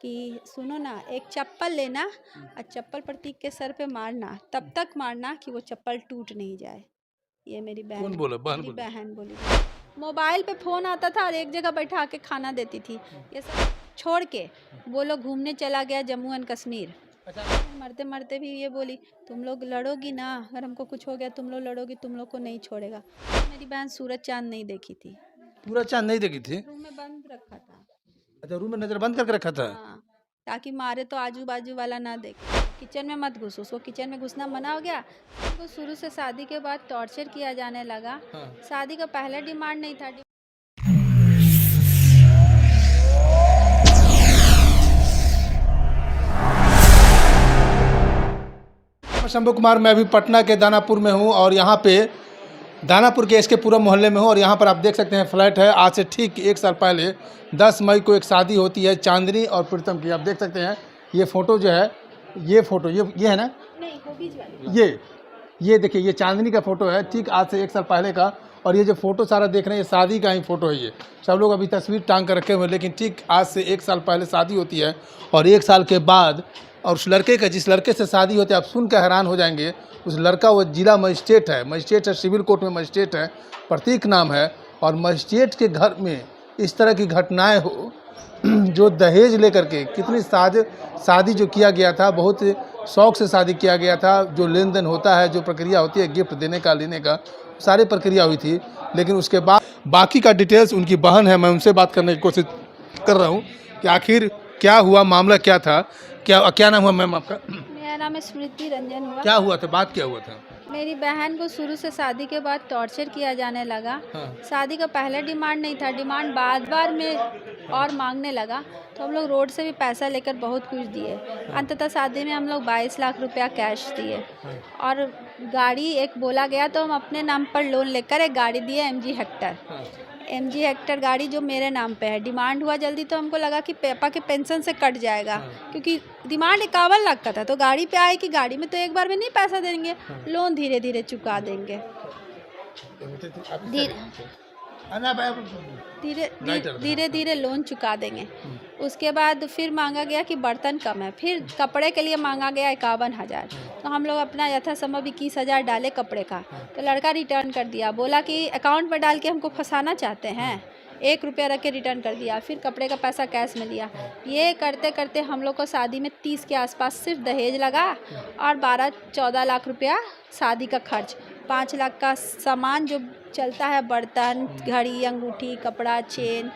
कि सुनो ना, एक चप्पल लेना और चप्पल प्रतीक के सर पे मारना, तब तक मारना कि वो चप्पल टूट नहीं जाए। ये मेरी कौन बोला? बहन मेरी बोली? बहन बोली। मोबाइल पे फ़ोन आता था और एक जगह बैठा के खाना देती थी। ये सब छोड़ के वो लोग घूमने चला गया जम्मू एंड कश्मीर। मरते मरते भी ये बोली, तुम लोग लड़ोगी ना, अगर हमको कुछ हो गया तुम लोग लड़ोगी, तुम लोग को नहीं छोड़ेगा। मेरी बहन सूरज चांद नहीं देखी थी, पूरा चाँद नहीं देखी थी? रूम में बंद रखा था। अच्छा, रूम में नज़र बंद करके रखा था? हाँ, ताकि मारे तो आजू बाजू वाला ना देखे। किचन में मत घुस, उसको किचन में घुसना मना हो गया। उसको शुरू से शादी के बाद टॉर्चर किया जाने लगा। हाँ। शादी का पहले डिमांड नहीं था। शंभू कुमार, मैं अभी पटना के दानापुर में हूँ और यहाँ पे दानापुर के इसके पूरा मोहल्ले में हूँ और यहाँ पर आप देख सकते हैं फ्लैट है। आज से ठीक 1 साल पहले 10 मई को एक शादी होती है चांदनी और प्रीतम की। आप देख सकते हैं ये फ़ोटो जो है, ये फ़ोटो ये है ना, नहीं, वो बीच वाली। ये देखिए, ये चांदनी का फ़ोटो है ठीक आज से 1 साल पहले का। और ये जो फ़ोटो सारा देख रहे हैं ये शादी का ही फ़ोटो है। ये सब लोग अभी तस्वीर टांग कर रखे हुए हैं, लेकिन ठीक आज से 1 साल पहले शादी होती है। और 1 साल के बाद और उस लड़के का, जिस लड़के से शादी होती है, आप सुन कर हैरान हो जाएंगे। उस लड़का वो जिला मजिस्ट्रेट है, सिविल कोर्ट में मजिस्ट्रेट है, प्रतीक नाम है। और मजिस्ट्रेट के घर में इस तरह की घटनाएं हो, जो दहेज लेकर के कितनी शादी जो किया गया था, बहुत शौक से शादी किया गया था। जो लेन देन होता है, जो प्रक्रिया होती है गिफ्ट देने का लेने का, सारी प्रक्रिया हुई थी। लेकिन उसके बाद बाकी का डिटेल्स उनकी बहन है, मैं उनसे बात करने की कोशिश कर रहा हूँ कि आखिर क्या हुआ, मामला क्या था। क्या नाम हुआ मैम आपका? मेरा नाम है स्मृति रंजन हुआ। क्या हुआ था, बात क्या हुआ था? मेरी बहन को शुरू से शादी के बाद टॉर्चर किया जाने लगा। हाँ। शादी का पहले डिमांड नहीं था, डिमांड बार में और मांगने लगा। तो हम लोग रोड से भी पैसा लेकर बहुत कुछ दिए। अंततः शादी में हम लोग 22 लाख रुपया कैश दिए। और गाड़ी एक बोला गया तो हम अपने नाम पर लोन लेकर एक गाड़ी दिए, MG हेक्टर गाड़ी, जो मेरे नाम पे है। डिमांड हुआ जल्दी तो हमको लगा कि पापा के पेंशन से कट जाएगा, क्योंकि डिमांड 51 लाख का था। तो गाड़ी पे आए कि गाड़ी में तो एक बार में नहीं पैसा देंगे, लोन धीरे धीरे चुका देंगे। धीरे धीरे लोन चुका देंगे। उसके बाद फिर मांगा गया कि बर्तन कम है, फिर कपड़े के लिए मांगा गया 51,000। तो हम लोग अपना यथासंभव 21,000 डाले कपड़े का। तो लड़का रिटर्न कर दिया, बोला कि अकाउंट में डाल के हमको फंसाना चाहते हैं। 1 रुपया रख के रिटर्न कर दिया। फिर कपड़े का पैसा कैश में लिया। ये करते करते हम लोग को शादी में 30 के आसपास सिर्फ दहेज लगा और 12-14 लाख रुपया शादी का खर्च। 5 लाख का सामान जो चलता है, बर्तन, घड़ी, अंगूठी, कपड़ा, चेन,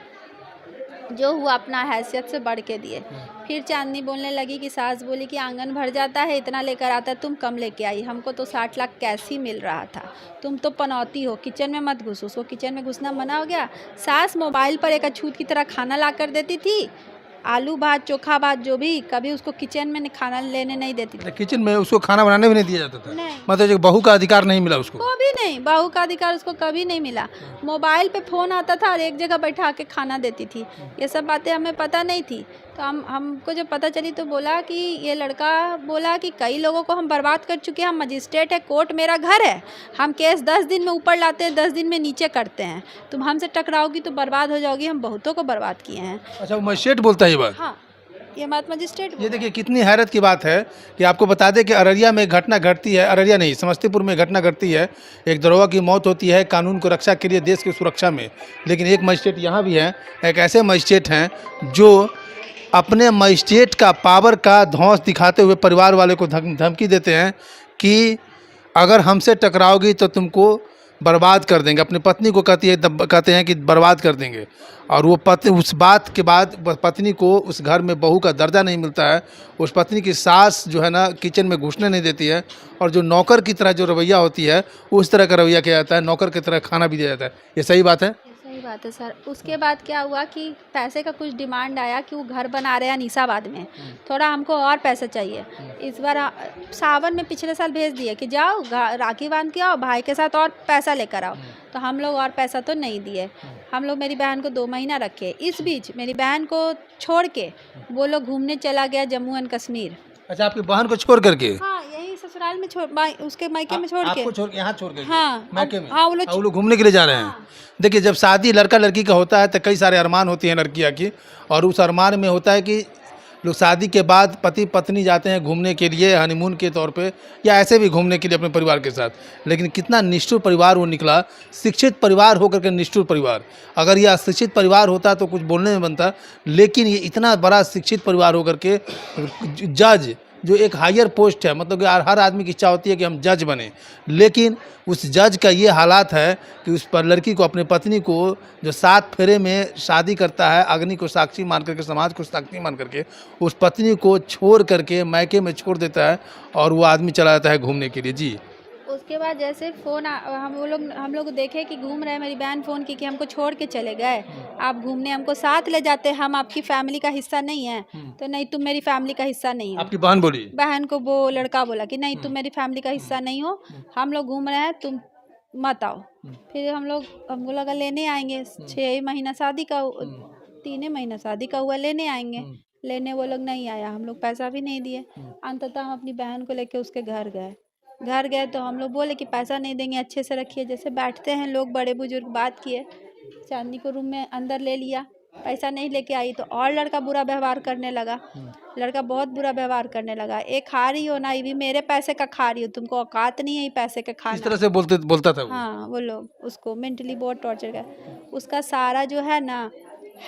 जो हुआ अपना हैसियत से बढ़ के दिए। फिर चांदनी बोलने लगी कि सास बोली कि आंगन भर जाता है, इतना लेकर आता है, तुम कम लेके आई, हमको तो 60 लाख कैश ही मिल रहा था, तुम तो पनौती हो, किचन में मत घुसो। उसको किचन में घुसना मना हो गया। सास मोबाइल पर एक अछूत की तरह खाना ला कर देती थी, आलू भात, चोखा भात, जो भी, कभी उसको किचन में खाना लेने नहीं देती थी। किचन में उसको खाना बनाने भी नहीं दिया जाता था? नहीं, मतलब एक बहू का अधिकार नहीं मिला उसको? कभी नहीं, बहू का अधिकार उसको कभी नहीं मिला। मोबाइल पे फ़ोन आता था और एक जगह बैठा के खाना देती थी। ये सब बातें हमें पता नहीं थी। तो हमको जब पता चली तो बोला कि ये लड़का बोला कि कई लोगों को हम बर्बाद कर चुके हैं, हम मजिस्ट्रेट है, कोर्ट मेरा घर है, हम केस 10 दिन में ऊपर लाते हैं, 10 दिन में नीचे करते हैं, तुम हमसे टकराओगी तो बर्बाद हो जाओगी, हम बहुतों को बर्बाद किए हैं। अच्छा, वो मजिस्ट्रेट बोलता है ये बात? हाँ, ये बात मजिस्ट्रेट। ये देखिए कितनी हैरत की बात है कि आपको बता दें कि अररिया में घटना घटती है, अररिया नहीं, समस्तीपुर में घटना घटती है। एक दरोगा की मौत होती है कानून को रक्षा के लिए, देश की सुरक्षा में। लेकिन एक मजिस्ट्रेट यहाँ भी हैं, एक ऐसे मजिस्ट्रेट हैं जो अपने मजिस्ट्रेट का पावर का धौंस दिखाते हुए परिवार वाले को धमकी देते हैं कि अगर हमसे टकराओगी तो तुमको बर्बाद कर देंगे। अपनी पत्नी को कहते हैं कि बर्बाद कर देंगे। और वो पत्नी, उस बात के बाद पत्नी को उस घर में बहू का दर्जा नहीं मिलता है। उस पत्नी की सास जो है ना, किचन में घुसने नहीं देती है। और जो नौकर की तरह जो रवैया होती है, उस तरह का रवैया किया जाता है, नौकर की तरह खाना भी दिया जाता है। ये सही बात है? सही बात है सर। उसके बाद क्या हुआ कि पैसे का कुछ डिमांड आया कि वो घर बना रहे हैं अनीसाबाद में, थोड़ा हमको और पैसा चाहिए। इस बार सावन में पिछले साल भेज दिए कि जाओ राखी बांध के आओ, भाई के साथ और पैसा लेकर आओ। तो हम लोग और पैसा तो नहीं दिए। हम लोग मेरी बहन को 2 महीना रखे। इस बीच मेरी बहन को छोड़ के वो लोग घूमने चला गया जम्मू एंड कश्मीर। अच्छा, आपकी बहन को छोड़ करके? हाँ, यही ससुराल में उसके मायके में छोड़ के। आपको छोड़ के यहाँ छोड़ के? हाँ, मायके में? हाँ, वो लोग घूमने के लिए जा रहे हैं। हाँ। देखिए, जब शादी लड़का लड़की का होता है तो कई सारे अरमान होती हैं लड़कियाँ की, और उस अरमान में होता है कि लोग शादी के बाद पति पत्नी जाते हैं घूमने के लिए हनीमून के तौर पे या ऐसे भी घूमने के लिए अपने परिवार के साथ, लेकिन कितना निष्ठुर परिवार वो निकला, शिक्षित परिवार होकर के निष्ठुर परिवार। अगर ये अशिक्षित परिवार होता तो कुछ बोलने में बनता, लेकिन ये इतना बड़ा शिक्षित परिवार होकर के जज, जो एक हायर पोस्ट है, मतलब कि हर आदमी की इच्छा होती है कि हम जज बने, लेकिन उस जज का ये हालात है कि उस पर लड़की को, अपने पत्नी को, जो 7 फेरे में शादी करता है, अग्नि को साक्षी मान करके, समाज को साक्षी मान करके, उस पत्नी को छोड़ करके मायके में छोड़ देता है और वो आदमी चला जाता है घूमने के लिए। जी। उसके बाद जैसे हम लोग देखे कि घूम रहे हैं, मेरी बहन फ़ोन की कि हमको छोड़ के चले गए, आप घूमने हमको साथ ले जाते, हम आपकी फैमिली का हिस्सा नहीं है। तो नहीं, तुम मेरी फैमिली का हिस्सा नहीं हो। आपकी बहन बोली? बहन को वो लड़का बोला कि नहीं, तुम मेरी फैमिली का हिस्सा नहीं हो, हम लोग घूम रहे हैं, तुम मत आओ। फिर हमको लगा लेने आएंगे, 6 महीना शादी का, 3 महीना शादी का हुआ, लेने आएंगे। लेने वो लोग नहीं आया, हम लोग पैसा भी नहीं दिए। अंततः हम अपनी बहन को लेके उसके घर गए तो हम लोग बोले कि पैसा नहीं देंगे, अच्छे से रखिए। जैसे बैठते हैं लोग बड़े बुजुर्ग, बात किए, चांदनी को रूम में अंदर ले लिया, पैसा नहीं लेके आई तो और लड़का बुरा व्यवहार करने लगा। लड़का बहुत बुरा व्यवहार करने लगा, एक खा रही हो ना, ये भी मेरे पैसे का खा रही हो, तुमको औकात नहीं है ये पैसे का खाना। इस तरह से बोलता था वो? हाँ, वो लोग उसको मेंटली बहुत टॉर्चर कर, उसका सारा जो है ना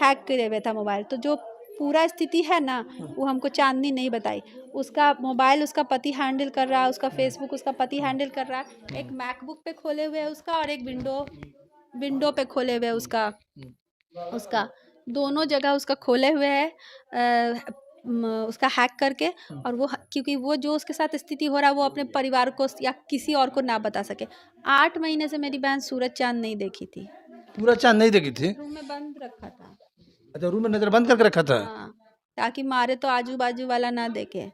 हैक करे हुए था मोबाइल। तो जो पूरा स्थिति है ना वो हमको चांदनी नहीं बताई। उसका मोबाइल उसका पति हैंडल कर रहा है, उसका फेसबुक उसका पति हैंडल कर रहा है, एक मैकबुक पे खोले हुए है उसका और एक विंडो पे खोले हुए है उसका दोनों जगह उसका खोले हुए है उसका हैक करके। और वो क्योंकि वो जो उसके साथ स्थिति हो रहा है वो अपने परिवार को या किसी और को ना बता सके। 8 महीने से मेरी बहन सूरज चांद नहीं देखी थी, पूरा चांद नहीं देखी थी? रूम में बंद रखा था। अच्छा, रूम में नजर बंद करके रखा था? हाँ, ताकि मारे तो आजू बाजू वाला ना देखे,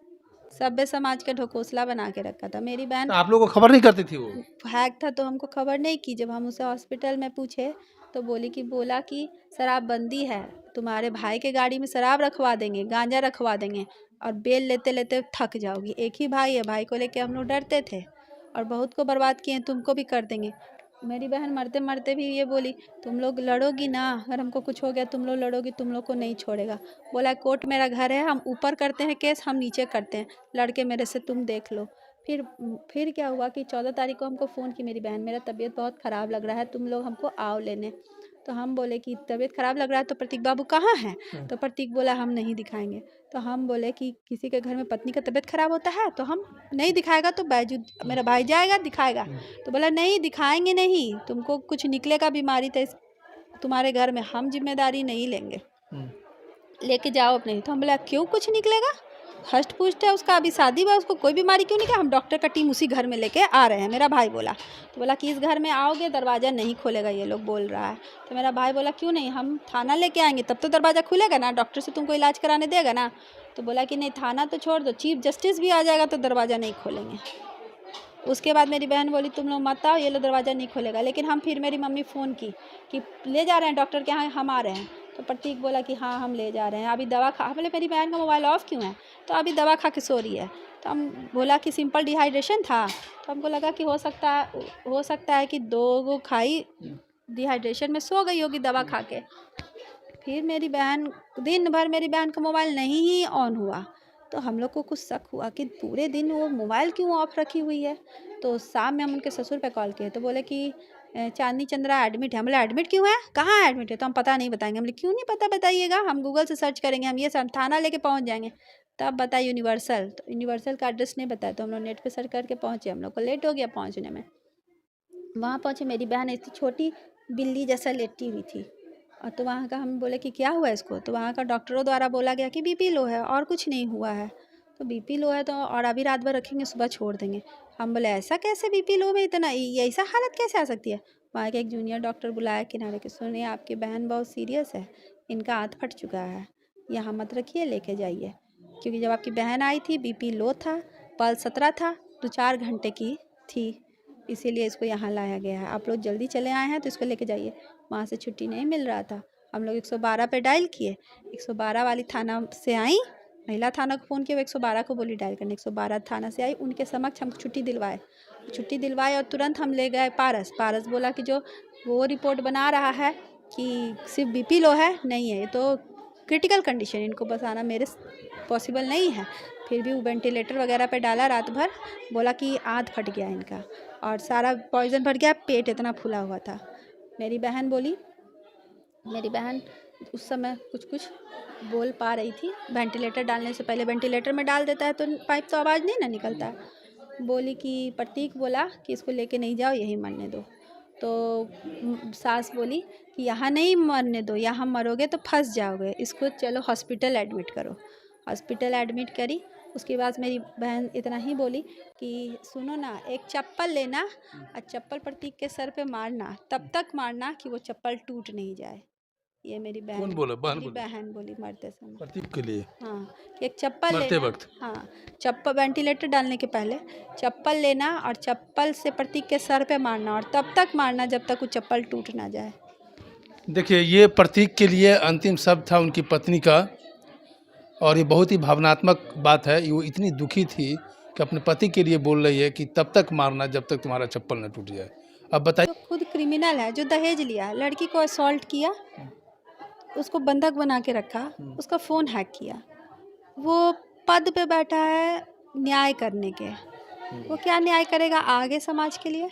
सभ्य समाज का ढकोसला बना के रखा था। मेरी बहन तो आप लोगों को खबर नहीं करती थी वो? हैक था तो हमको खबर नहीं की। जब हम उसे हॉस्पिटल में पूछे तो बोला कि शराबबंदी है, तुम्हारे भाई के गाड़ी में शराब रखवा देंगे, गांजा रखवा देंगे और बेल लेते लेते थक जाओगी। एक ही भाई है, भाई को लेके हम लोग डरते थे और बहुत को बर्बाद किए, तुमको भी कर देंगे। मेरी बहन मरते मरते भी ये बोली, तुम लोग लड़ोगी ना, अगर हमको कुछ हो गया तुम लोग लड़ोगी, तुम लोग को नहीं छोड़ेगा। बोला कोर्ट मेरा घर है, हम ऊपर करते हैं केस, हम नीचे करते हैं, लड़के मेरे से तुम देख लो। फिर क्या हुआ कि 14 तारीख को हमको फ़ोन की मेरी बहन, मेरा तबीयत बहुत ख़राब लग रहा है, तुम लोग हमको आओ लेने। तो हम बोले कि तबीयत ख़राब लग रहा है तो प्रतीक बाबू कहाँ हैं? तो प्रतीक बोला हम नहीं दिखाएंगे। तो हम बोले कि किसी के घर में पत्नी का तबीयत ख़राब होता है तो हम नहीं दिखाएगा तो बैजू मेरा भाई जाएगा दिखाएगा। तो बोला नहीं दिखाएंगे नहीं, तुमको कुछ निकलेगा बीमारी तो तुम्हारे घर में हम जिम्मेदारी नहीं लेंगे, लेके जाओ अपने। तो हम बोला क्यों कुछ निकलेगा, हष्ट पुष्ट है, उसका अभी शादी हुआ, उसको कोई बीमारी क्यों नहीं, हम डॉक्टर का टीम उसी घर में लेके आ रहे हैं, मेरा भाई बोला। तो बोला कि इस घर में आओगे दरवाज़ा नहीं खोलेगा, ये लोग बोल रहा है। तो मेरा भाई बोला क्यों नहीं, हम थाना लेके आएंगे तब तो दरवाज़ा खुलेगा ना, डॉक्टर से तुमको इलाज कराने देगा ना। तो बोला कि नहीं थाना तो छोड़ दो, चीफ जस्टिस भी आ जाएगा तो दरवाज़ा नहीं खोलेंगे। उसके बाद मेरी बहन बोली तुम लोग मत आओ, ये लोग दरवाज़ा नहीं खोलेगा। लेकिन हम फिर मेरी मम्मी फ़ोन की कि ले जा रहे हैं डॉक्टर के यहाँ, हम आ रहे हैं। तो प्रतीक बोला कि हाँ हम ले जा रहे हैं, अभी दवा खा। बोले मेरी बहन का मोबाइल ऑफ़ क्यों है? तो अभी दवा खा के सो रही है। तो हम बोला कि सिंपल डिहाइड्रेशन था। तो हमको लगा कि हो सकता है कि 2 खाई डिहाइड्रेशन में सो गई होगी दवा खा के। फिर मेरी बहन दिन भर मेरी बहन का मोबाइल नहीं ही ऑन हुआ। तो हम लोग को कुछ शक हुआ कि पूरे दिन वो मोबाइल क्यों ऑफ रखी हुई है। तो शाम में हम उनके ससुर पे कॉल किए तो बोले कि चांदनी चंद्रा एडमिट है। हम बोले एडमिट क्यों है, कहाँ एडमिट है? तो हम पता नहीं बताएंगे। हम बोले क्यों नहीं पता बताइएगा, हम गूगल से सर्च करेंगे, हम ये सब थाना लेके पहुंच जाएंगे। तब बताया यूनिवर्सल, तो यूनिवर्सल का एड्रेस नहीं बताया। तो हम लोग नेट पे सर्च करके पहुँचे, हम लोग को लेट हो गया पहुँचने में। वहाँ पहुँचे, मेरी बहन इतनी छोटी बिल्ली जैसा लेटी हुई थी। और तो वहाँ का हम बोले कि क्या हुआ इसको? तो वहाँ का डॉक्टरों द्वारा बोला गया कि बीपी लो है और कुछ नहीं हुआ है। तो बीपी लो है तो और अभी रात भर रखेंगे, सुबह छोड़ देंगे। हम बोले ऐसा कैसे, बीपी लो में इतना ये ऐसा हालत कैसे आ सकती है? वहाँ के एक जूनियर डॉक्टर बुलाया किनारे के, सुनिए आपकी बहन बहुत सीरियस है, इनका हाथ फट चुका है, यहाँ मत रखिए, लेके जाइए। क्योंकि जब आपकी बहन आई थी बीपी लो था, पल्स 17 था, 2-4 घंटे की थी, इसीलिए इसको यहाँ लाया गया है। आप लोग जल्दी चले आए हैं तो इसको लेके जाइए। वहाँ से छुट्टी नहीं मिल रहा था। हम लोग 112 पे डायल किए, 112 वाली थाना से आई, महिला थाना को फ़ोन किया, 112 को बोली डायल करने, 112 थाना से आई, उनके समक्ष हम छुट्टी दिलवाए और तुरंत हम ले गए पारस बोला कि जो वो रिपोर्ट बना रहा है कि सिर्फ बीपी लो है, नहीं है, ये तो क्रिटिकल कंडीशन, इनको बचाना मेरे पॉसिबल नहीं है, फिर भी वो वेंटिलेटर वगैरह पे डाला रात भर, बोला कि आँत फट गया इनका और सारा पॉइजन फट गया, पेट इतना फूला हुआ था। मेरी बहन बोली, मेरी बहन उस समय कुछ कुछ बोल पा रही थी, वेंटिलेटर डालने से पहले वेंटिलेटर में डाल देता है तो पाइप तो आवाज़ नहीं ना निकलता है। बोली कि प्रतीक बोला कि इसको लेके नहीं जाओ, यहीं मरने दो। तो सास बोली कि यहाँ नहीं मरने दो, यहाँ मरोगे तो फंस जाओगे, इसको चलो हॉस्पिटल एडमिट करो। हॉस्पिटल एडमिट करी। उसके बाद मेरी बहन इतना ही बोली कि सुनो ना, एक चप्पल लेना और चप्पल प्रतीक के सर पे मारना, तब तक मारना कि वो चप्पल टूट नहीं जाए। ये मेरी बहन, कौन बोला? बहन मेरी बोली? बहन बोली मरते समय। प्रतीक के लिए हाँ, एक चप्पल मरते लेना। वक्त? हाँ, चप्पल वेंटिलेटर डालने के पहले चप्पल लेना और चप्पल से प्रतीक के सर पे मारना और तब तक मारना जब तक वो चप्पल टूट ना जाए। देखिए, ये प्रतीक के लिए अंतिम शब्द था उनकी पत्नी का, और ये बहुत ही भावनात्मक बात है। वो इतनी दुखी थी कि अपने पति के लिए बोल रही है कि तब तक मारना जब तक तुम्हारा चप्पल न टूट जाए। अब बताइए। जो खुद क्रिमिनल है, जो दहेज लिया, लड़की को असॉल्ट किया, उसको बंधक बना के रखा, उसका फ़ोन हैक किया, वो पद पे बैठा है न्याय करने के, वो क्या न्याय करेगा आगे समाज के लिए?